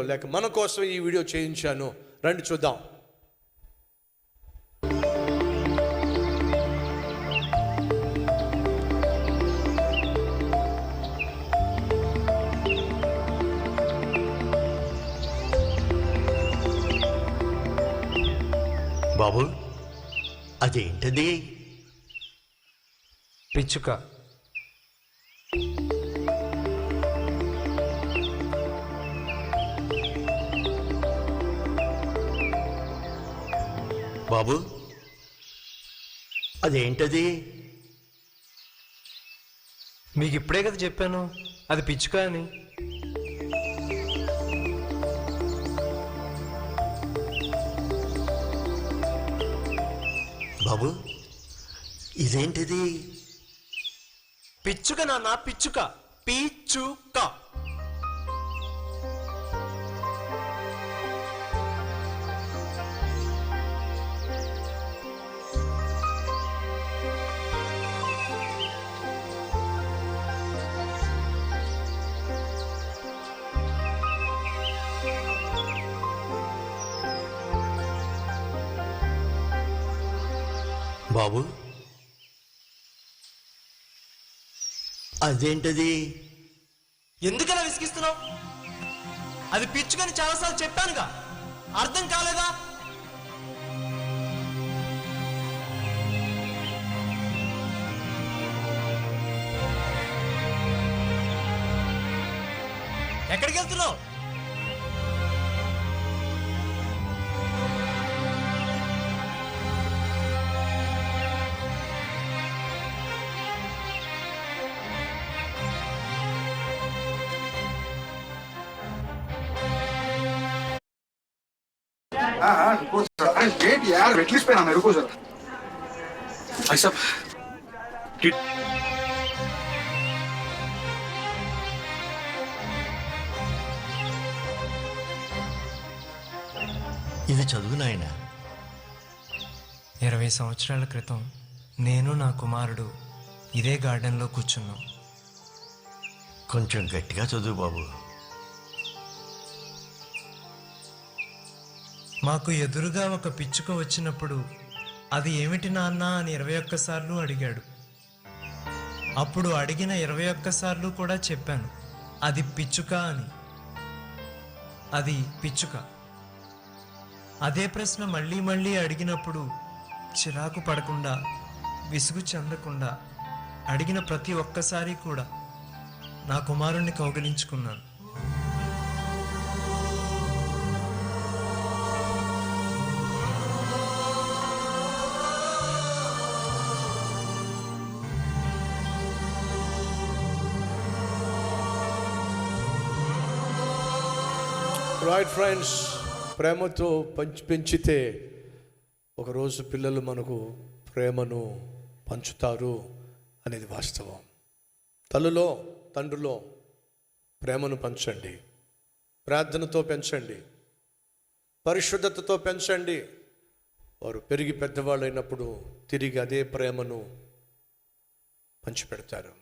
లేక మన కోసం ఈ వీడియో చేయించాను. రండి చూద్దాం. బాబు, అదేంటది? పిచ్చుక. బాబు, అదేంటది? మీకు ఇప్పుడే కదా చెప్పాను అది పిచ్చుక అని. బాబు, ఇదేంటిది? పిచ్చుక నాన్న, పిచ్చుక. పిచ్చుక. బాబు, అదేంటది? ఎందుకలా విసిగిస్తున్నావు? అది పిచ్చుకని చాలాసార్లు చెప్పానుగా, అర్థం కాలేదా? ఎక్కడికి వెళ్తున్నావు? रुको सर, अरे वेट यार, वेटलिस्ट पे ना मैं, रुको सर। भाई साहब, ఇది చదువు నాయనా. 20 సంవత్సరాల క్రితం నేను నా కుమారుడు ఇదే గార్డెన్లో కూర్చున్నాం. కొంచెం గట్టిగా చదువు బాబు. మాకు ఎదురుగా ఒక పిచ్చుక వచ్చినప్పుడు అది ఏమిటి నాన్న అని 21 సార్లు అడిగాడు. అప్పుడు అడిగిన 21 సార్లు కూడా చెప్పాను అది పిచ్చుక అని. అది పిచ్చుక. అదే ప్రశ్న మళ్ళీ మళ్ళీ అడిగినప్పుడు చిరాకు పడకుండా, విసుగు చెందకుండా అడిగిన ప్రతి ఒక్కసారి కూడా నా కుమారుణ్ణి కౌగిలించుకున్నాను. రైట్ ఫ్రెండ్స్, ప్రేమతో పెంచితే ఒకరోజు పిల్లలు మనకు ప్రేమను పంచుతారు అనేది వాస్తవం. తల్లులో తండ్రిలో ప్రేమను పంచండి, ప్రార్థనతో పెంచండి, పరిశుద్ధతతో పెంచండి. వారు పెరిగి పెద్దవాళ్ళు అయినప్పుడు తిరిగి అదే ప్రేమను పంచిపెడతారు.